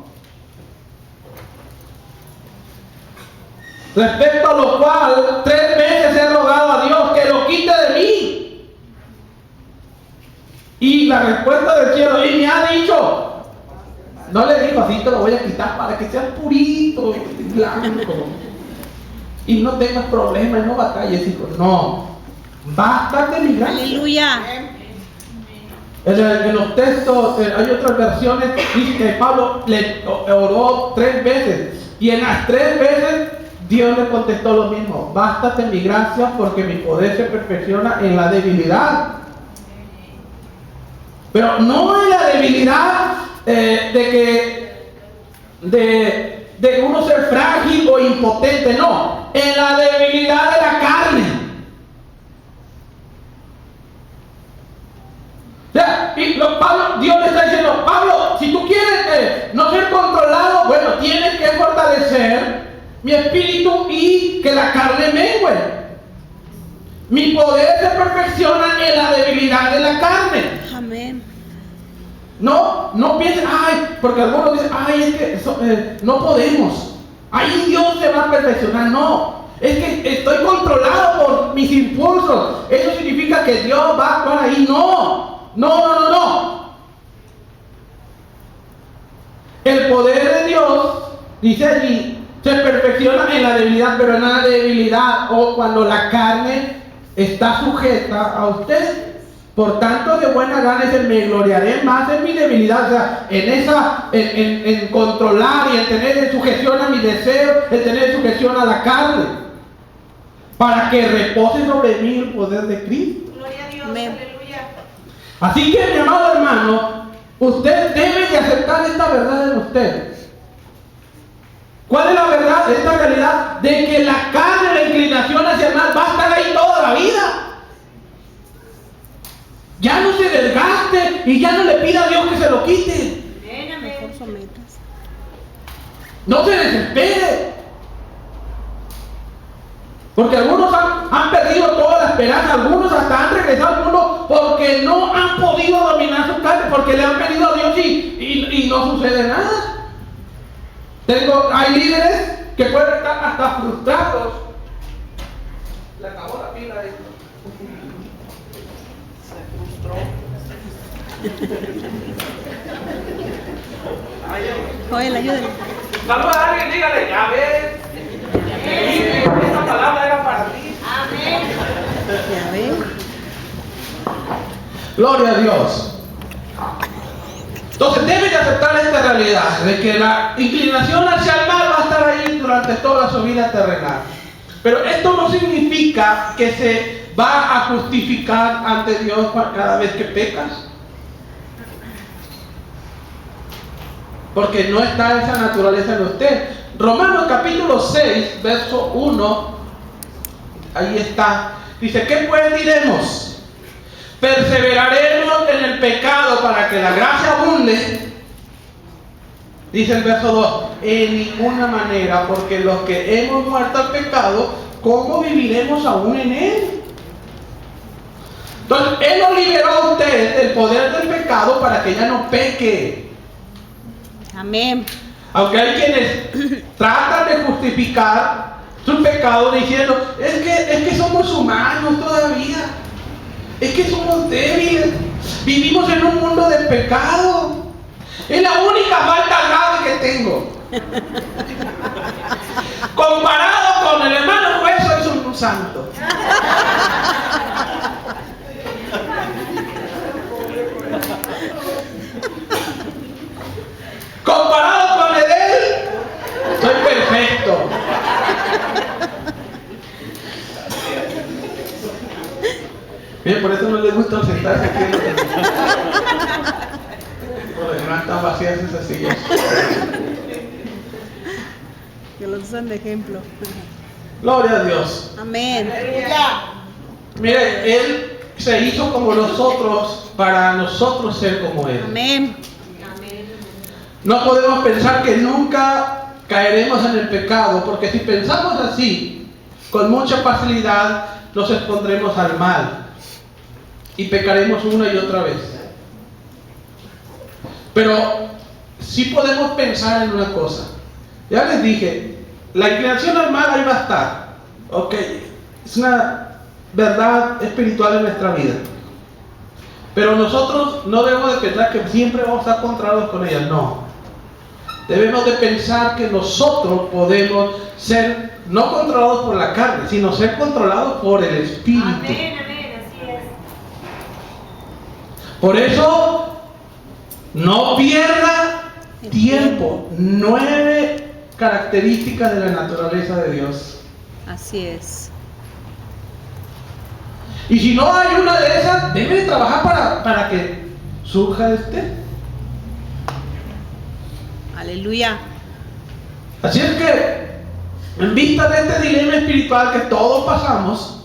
Respecto a lo cual 3 veces he rogado a Dios que lo quite de mí. Y la respuesta del cielo, y me ha dicho, no le digo así, te lo voy a quitar para que seas purito, blanco, y no tengas problemas, no batalles, hijo. No, bástate mi gracia. Aleluya. En los textos, hay otras versiones, dice que Pablo le oró 3 veces, y en las 3 veces Dios le contestó lo mismo: bástate mi gracia, porque mi poder se perfecciona en la debilidad. Pero no en la debilidad de uno ser frágil o impotente, no, en la debilidad de la carne. O sea, Dios le está diciendo: Pablo, si tú quieres no ser controlado, bueno, tienes que fortalecer mi espíritu y que la carne mengue. Mi poder se perfecciona en la debilidad de la carne. Amén. No piensen, ay, porque algunos dicen, ay, es que no podemos, ahí Dios se va a perfeccionar. No, es que estoy controlado por mis impulsos, eso significa que Dios va a actuar ahí. No. El poder de Dios, dice allí, se perfecciona en la debilidad, pero en la debilidad o cuando la carne está sujeta a usted. Por tanto, de buena gana me gloriaré más en mi debilidad, o sea, en controlar y en tener en sujeción a mis deseos, en tener en sujeción a la carne, para que repose sobre mí el poder de Cristo. Gloria a Dios, Amén. aleluya. Así que, mi amado hermano, usted debe de aceptar esta verdad en usted. ¿Cuál es la verdad? Esta realidad de que la carne, la inclinación hacia el mal va a estar ahí toda la vida. Ya no se desgaste y ya no le pida a Dios que se lo quite. Mejor sometas. No se desespere. Porque algunos han perdido toda la esperanza, algunos hasta han regresado al mundo porque no han podido dominar su carne, porque le han pedido a Dios y no sucede nada. Hay líderes que pueden estar hasta frustrados. Le acabó la pila ahí. Se frustró. Joel, ayúdale. Saluda a alguien, dígale, ya ves. Esta palabra era para ti. Ya ven. Gloria a Dios. Entonces debe de aceptar esta realidad de que la inclinación hacia el mal va a estar ahí durante toda su vida terrenal. Pero esto no significa que se va a justificar ante Dios cada vez que pecas. Porque no está esa naturaleza en usted. Romanos capítulo 6, verso 1, ahí está. Dice, ¿qué pues diremos? ¿Perseveraremos en el pecado para que la gracia abunde? Dice el verso 2, en ninguna manera, porque los que hemos muerto al pecado, ¿cómo viviremos aún en él? Entonces, Él lo liberó a usted del poder del pecado para que ya no peque. Amén. Aunque hay quienes tratan de justificar su pecado diciendo, es que somos humanos todavía. Es que somos débiles. Vivimos en un mundo de pecado. Es la única falta grave que tengo. Comparado con el hermano juez, soy un santo. Comparado con él, soy perfecto. Bien, por eso no les gusta sentarse aquí. Por lo demás están vacías esas sillas. Que los usan de ejemplo. Gloria a Dios. Amén. Mire, Él se hizo como nosotros para nosotros ser como Él. Amén. No podemos pensar que nunca caeremos en el pecado, porque si pensamos así, con mucha facilidad nos expondremos al mal y pecaremos una y otra vez. Pero sí podemos pensar en una cosa. Ya les dije, la inclinación al mal ahí va a estar. Ok, es una verdad espiritual en nuestra vida. Pero nosotros no debemos de pensar que siempre vamos a estar controlados con ella. No. Debemos de pensar que nosotros podemos ser no controlados por la carne, sino ser controlados por el Espíritu. Amén, amén, así es. Por eso, no pierda tiempo. 9 características de la naturaleza de Dios. Así es. Y si no hay una de esas, debe de trabajar para que surja de usted. Aleluya. Así es que, en vista de este dilema espiritual que todos pasamos,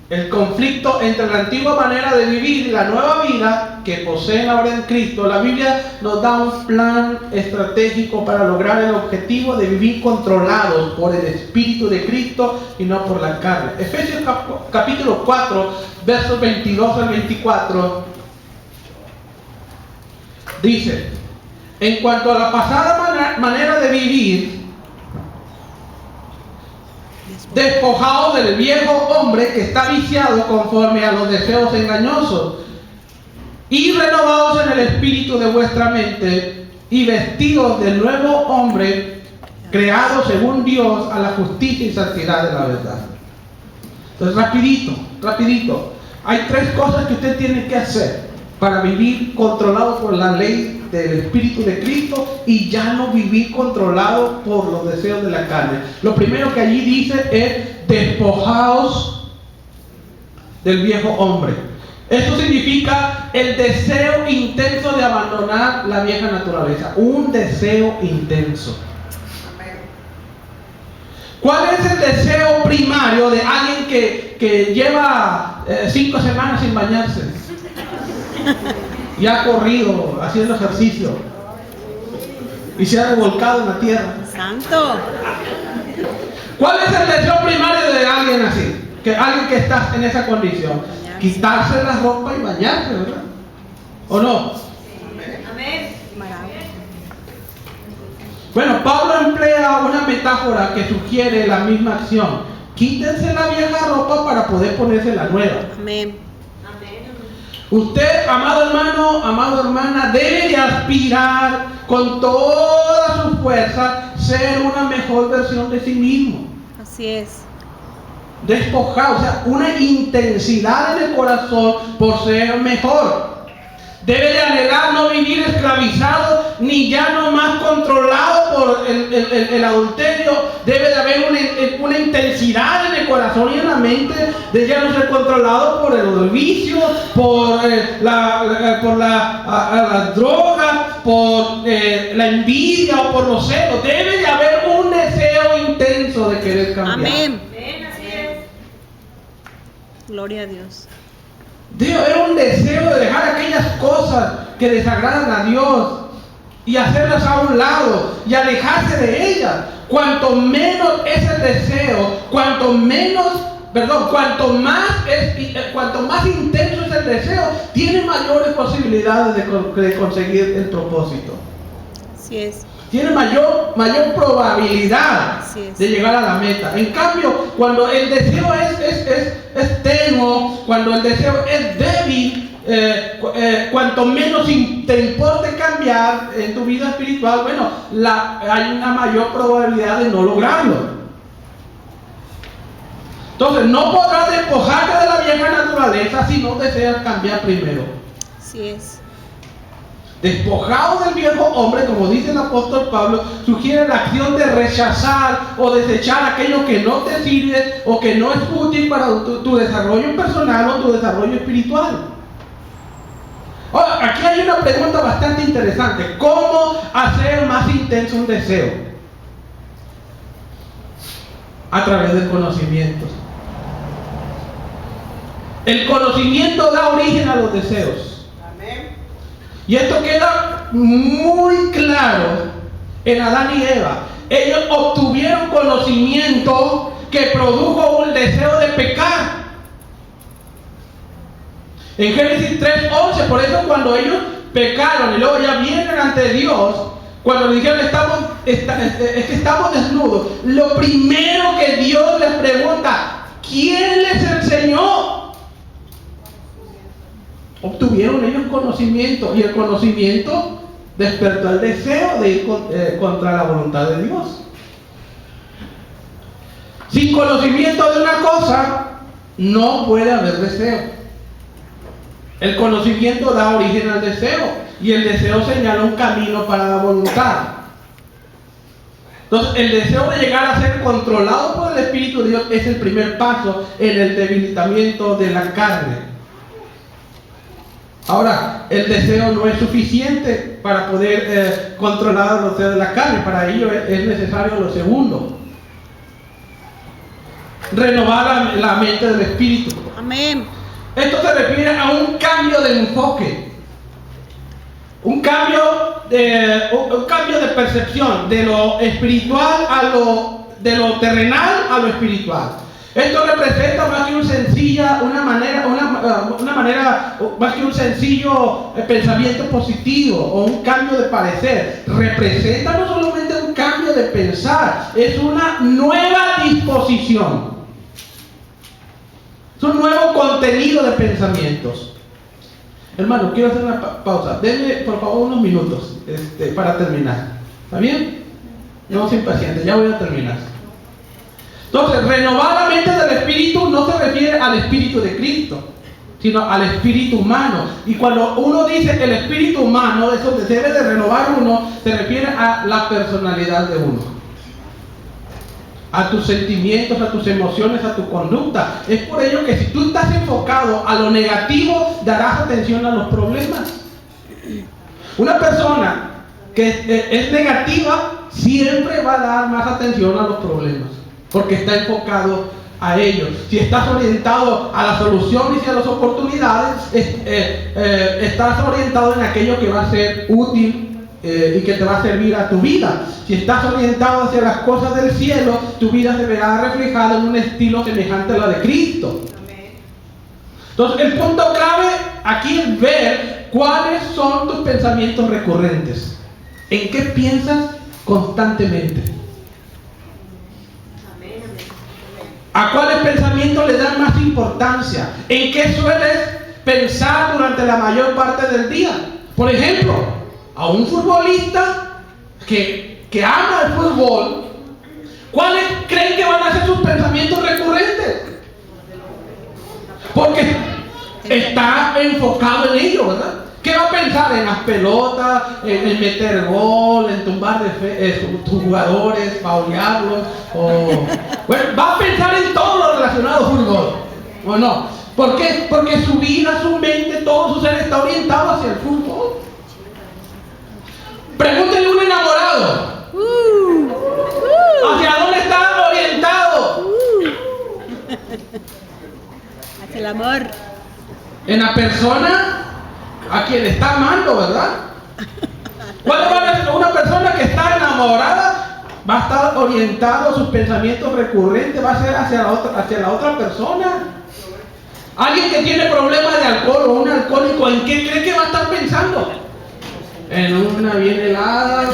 el conflicto entre la antigua manera de vivir y la nueva vida que poseen ahora en Cristo, la Biblia nos da un plan estratégico para lograr el objetivo de vivir controlados por el Espíritu de Cristo y no por la carne. Efesios capítulo 4, versos 22 al 24, dice: en cuanto a la pasada manera de vivir, despojados del viejo hombre que está viciado conforme a los deseos engañosos, y renovados en el espíritu de vuestra mente, y vestidos del nuevo hombre, creado según Dios a la justicia y santidad de la verdad. Entonces, rapidito, hay 3 cosas que usted tiene que hacer para vivir controlado por la ley del Espíritu de Cristo y ya no vivir controlado por los deseos de la carne. Lo primero que allí dice es: despojaos del viejo hombre. Esto significa el deseo intenso de abandonar la vieja naturaleza. Un deseo intenso. Amén. ¿Cuál es el deseo primario de alguien que lleva 5 semanas sin bañarse? Y ha corrido haciendo ejercicio. Y se ha revolcado en la tierra. Santo. ¿Cuál es el deseo primario de alguien así? Que alguien que está en esa condición. Quitarse la ropa y bañarse, ¿verdad? ¿O no? Maravilla. Bueno, Pablo emplea una metáfora que sugiere la misma acción. Quítense la vieja ropa para poder ponerse la nueva. Amén. Usted, amado hermano, amada hermana, debe de aspirar con toda su fuerza ser una mejor versión de sí mismo. Así es. Despojado, o sea, una intensidad en el corazón por ser mejor. Debe de anhelar no vivir esclavizado ni ya no más controlado por el adulterio. Debe de haber una intensidad en el corazón y en la mente de ya no ser controlado por el vicio, por las drogas, por la envidia o por los celos. Debe de haber un deseo intenso de querer cambiar. Amén. Gloria a Dios. Debe haber un deseo de dejar aquellas cosas que desagradan a Dios y hacerlas a un lado y alejarse de ellas. Cuanto menos es el deseo, cuanto más intenso es el deseo, tiene mayores posibilidades de conseguir el propósito. Así es. Tiene mayor probabilidad de llegar a la meta. En cambio, cuando el deseo es tenue, cuando el deseo es débil, cuanto menos te importe cambiar en tu vida espiritual, bueno, hay una mayor probabilidad de no lograrlo. Entonces, no podrás despojarte de la vieja naturaleza si no deseas cambiar primero. Así es. Despojado del viejo hombre, como dice el apóstol Pablo, sugiere la acción de rechazar o desechar aquello que no te sirve o que no es útil para tu desarrollo personal o tu desarrollo espiritual. Ahora, aquí hay una pregunta bastante interesante. ¿Cómo hacer más intenso un deseo? A través del conocimiento. El conocimiento da origen a los deseos. Amén. Y esto queda muy claro en Adán y Eva. Ellos obtuvieron conocimiento que produjo un deseo de pecar. En Génesis 3:11, por eso cuando ellos pecaron y luego ya vienen ante Dios, cuando le dijeron es que estamos desnudos, lo primero que Dios les pregunta, ¿quién les enseñó? Obtuvieron ellos conocimiento y el conocimiento despertó el deseo de ir contra la voluntad de Dios. Sin conocimiento de una cosa no puede haber deseo. El conocimiento da origen al deseo y el deseo señala un camino para la voluntad. Entonces, el deseo de llegar a ser controlado por el Espíritu de Dios es el primer paso en el debilitamiento de la carne. Ahora, el deseo no es suficiente para poder controlar los deseos de la carne. Para ello es necesario lo segundo: renovar la mente del Espíritu. Amén. Esto se refiere a un cambio de enfoque, un cambio de percepción de lo espiritual de lo terrenal a lo espiritual. Esto representa más que más que un sencillo pensamiento positivo o un cambio de parecer. Representa no solamente un cambio de pensar, es una nueva disposición. Es un nuevo contenido de pensamientos. Hermano, quiero hacer una pausa. Denme por favor unos minutos para terminar. ¿Está bien? No se impaciente, ya voy a terminar. Entonces, renovar la mente del espíritu no se refiere al espíritu de Cristo, sino al espíritu humano. Y cuando uno dice el espíritu humano, eso se debe de renovar uno, se refiere a la personalidad de uno. a tus sentimientos, a tus emociones, a tu conducta. Es por ello que si tú estás enfocado a lo negativo, darás atención a los problemas. Una persona que es negativa siempre va a dar más atención a los problemas, porque está enfocado a ellos. Si estás orientado a la solución y a las oportunidades, estás orientado en aquello que va a ser útil y que te va a servir a tu vida. Si estás orientado hacia las cosas del cielo, tu vida se verá reflejada en un estilo semejante a la de Cristo. Entonces, el punto clave aquí es ver cuáles son tus pensamientos recurrentes. ¿En qué piensas constantemente? ¿A cuáles pensamientos le dan más importancia? ¿En qué sueles pensar durante la mayor parte del día? Por ejemplo, a un futbolista que ama el fútbol, ¿cuáles creen que van a ser sus pensamientos recurrentes? Porque está enfocado en ello, ¿verdad? ¿Qué va a pensar? En las pelotas, en meter gol, en tumbar tus jugadores, paulearlos, bueno, va a pensar en todo lo relacionado al fútbol, ¿o no? ¿Por qué? Porque su vida, su mente, todo su ser está orientado hacia el fútbol. Pregúntenle a un enamorado, ¿hacia dónde está orientado? Hacia el amor. En la persona a quien está amando, ¿verdad? ¿Cuál va a ser una persona que está enamorada? Va a estar orientado, sus pensamientos recurrentes va a ser hacia la otra persona. Alguien que tiene problemas de alcohol o un alcohólico, ¿en qué cree que va a estar pensando? En una bien helada.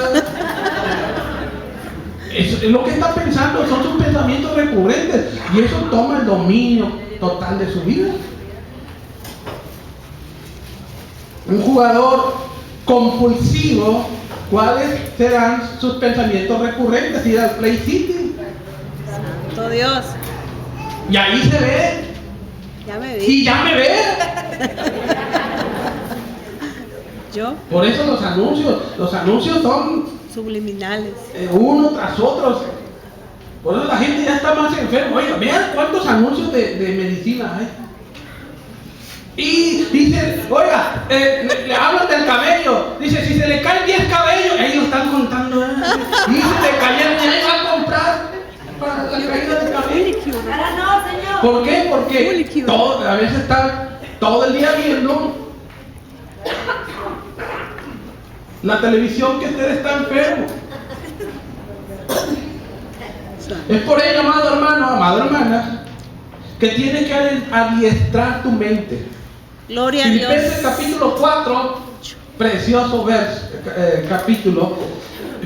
Eso es lo que está pensando, son sus pensamientos recurrentes, y eso toma el dominio total de su vida. Un jugador compulsivo, ¿cuáles serán sus pensamientos recurrentes? Ir al Play City. Santo Dios. Y ahí se ve. Ya me vi. Y ya me ve. Yo. Por eso los anuncios son Subliminales. uno tras otro. Por eso la gente ya está más enferma. Oiga, vean cuántos anuncios de medicina hay. Y dice, oiga, le hablan del cabello. Dice, si se le caen 10 cabellos, ellos están contando. Y se le cayeron y ahí va a comprar para la caída del cabello. ¿Por qué? Porque a veces están todo el día viendo la televisión, que usted está enfermo. Es por ello, amado hermano, amada hermana, que tienes que adiestrar tu mente. Gloria a Dios. Filipenses capítulo 4, precioso capítulo.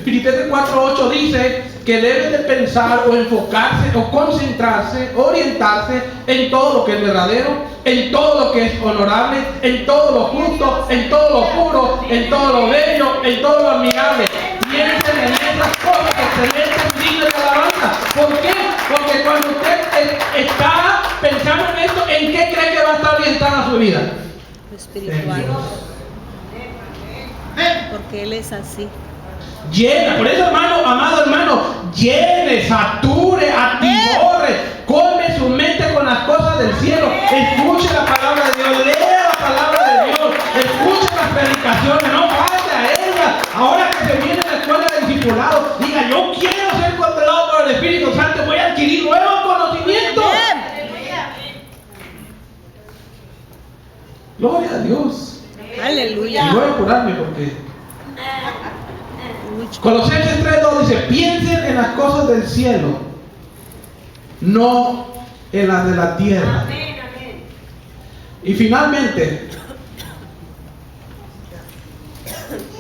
Filipenses 4:8 dice que debe de pensar o enfocarse o concentrarse, orientarse en todo lo que es verdadero, en todo lo que es honorable, en todo lo justo, en todo lo puro, en todo lo bello, en todo lo admirable. Piensen en esas cosas excelentes, dignas de alabanza. ¿Por qué? Porque cuando usted está pensando en esto, ¿en qué cree que va a estar orientada su vida? Lo espiritual. Porque Él es así. Llena, por eso, amado hermano, llene, sature, atiborre, come su mente con las cosas del cielo. Escuche la palabra de Dios, lea la palabra de Dios, escuche las predicaciones, no falte a ella. Ahora que se viene la escuela de discipulado, diga, yo quiero ser controlado por el Espíritu Santo, voy a adquirir nuevos conocimientos. Gloria a Dios. Aleluya. Y voy a curarme porque Colosenses 3:2 dice, piensen en las cosas del cielo, no en las de la tierra. Amén, amén. Y finalmente,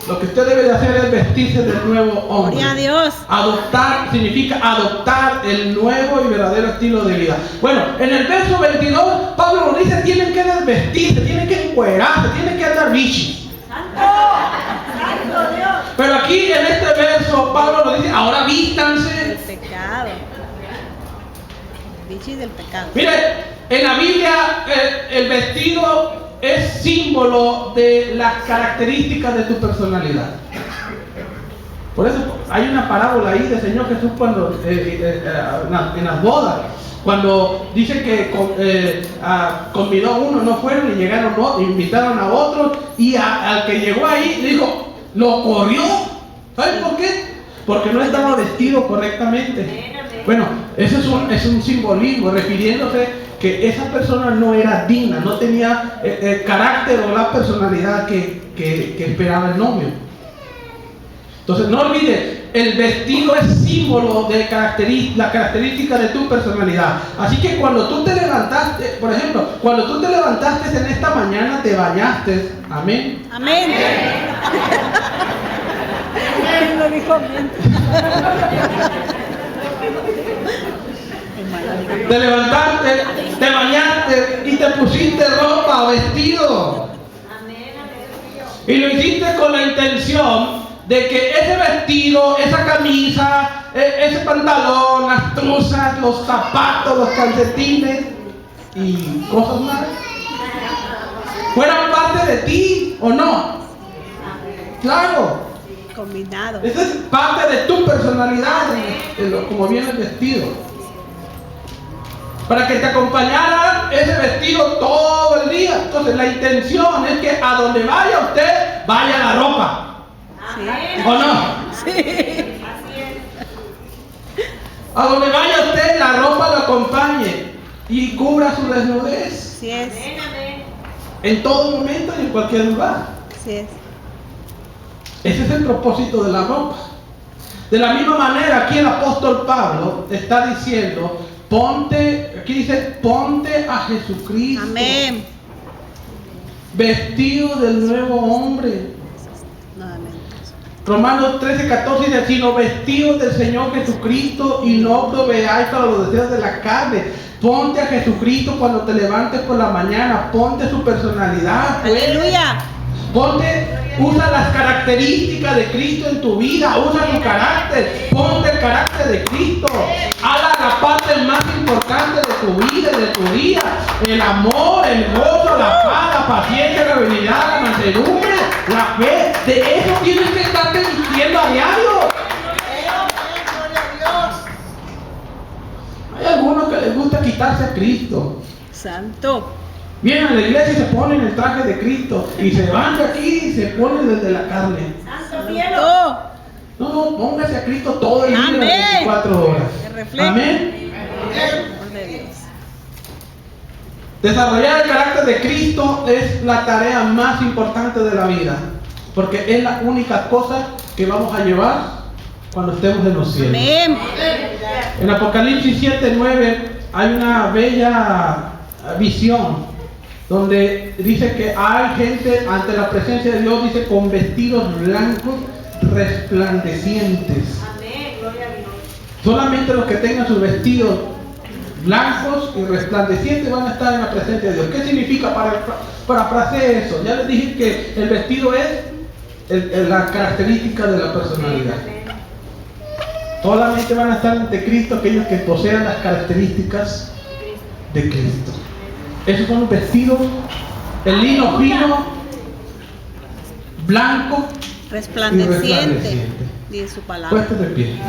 lo que usted debe de hacer es vestirse del nuevo hombre. Gloria a Dios. Adoptar significa adoptar el nuevo y verdadero estilo de vida. Bueno, en el verso 22, Pablo nos dice, tienen que desvestirse, tienen que encuerarse, tienen que andar bichis. Santo Dios. Pero aquí en este verso, Pablo nos dice, ahora vístanse. Del pecado. Bichis del pecado. Mire, en la Biblia el vestido es símbolo de las características de tu personalidad. Por eso hay una parábola ahí del Señor Jesús cuando en las bodas, cuando dice que convidó a uno, no fueron y llegaron otros, invitaron a otros, y al que llegó ahí le dijo, lo corrió. ¿Saben por qué? Porque no estaba vestido correctamente. Bueno, eso es un simbolismo refiriéndose que esa persona no era digna, no tenía el carácter o la personalidad que esperaba el novio. Entonces no olvides, el vestido es símbolo de la característica de tu personalidad. Así que cuando tú te levantaste, por ejemplo, cuando tú te levantaste en esta mañana, te bañaste. Amén. Amén. Lo dijo amén. Te levantaste, te bañaste y te pusiste ropa o vestido. Y lo hiciste con la intención de que ese vestido, esa camisa, ese pantalón, las truzas, los zapatos, los calcetines y cosas más fueran parte de ti, ¿o no? Claro. Combinado. Esa es parte de tu personalidad, como viene vestido. Para que te acompañara ese vestido todo el día. Entonces la intención es que a donde vaya usted, vaya la ropa. Sí. ¿O no? Sí. A donde vaya usted, la ropa lo acompañe y cubra su desnudez. Sí es. En todo momento y en cualquier lugar. Sí es. Ese es el propósito de la ropa. De la misma manera, aquí el apóstol Pablo está diciendo, aquí dice, ponte a Jesucristo. Amén. Vestido del nuevo hombre. Nuevamente. Romanos 13:14 dice, sino vestidos del Señor Jesucristo y no proveáis para los deseos de la carne. Ponte a Jesucristo cuando te levantes por la mañana. Ponte su personalidad. Pues. Aleluya. Usa las características de Cristo en tu vida. Usa tu carácter. Ponte el carácter de Cristo. Haga la parte más importante de tu vida, de tu día. El amor, el gozo, la paz, la paciencia, la habilidad, la mansedumbre, la fe. De eso tienes que estarte vistiendo a diario. Hay algunos que les gusta quitarse a Cristo. Santo. Vienen a la iglesia y se ponen el traje de Cristo y se van de aquí y se ponen desde la carne. Santo. No, póngase a Cristo todo el día, Amén. 24 horas. Que refleje. Amén. El amor de Dios. Desarrollar el carácter de Cristo es la tarea más importante de la vida, porque es la única cosa que vamos a llevar cuando estemos en los cielos. Amén. En Apocalipsis 7:9 hay una bella visión donde dice que hay gente ante la presencia de Dios, dice, con vestidos blancos resplandecientes. Amén, gloria a Dios. Solamente los que tengan sus vestidos blancos y resplandecientes van a estar en la presencia de Dios. ¿Qué significa? Parafraseé eso. Ya les dije que el vestido es la característica de la personalidad. Solamente van a estar ante Cristo aquellos que posean las características de Cristo. Esos son los vestidos, el lino fino, blanco y Resplandeciente. resplandeciente. Dice su palabra. Puestos de pie.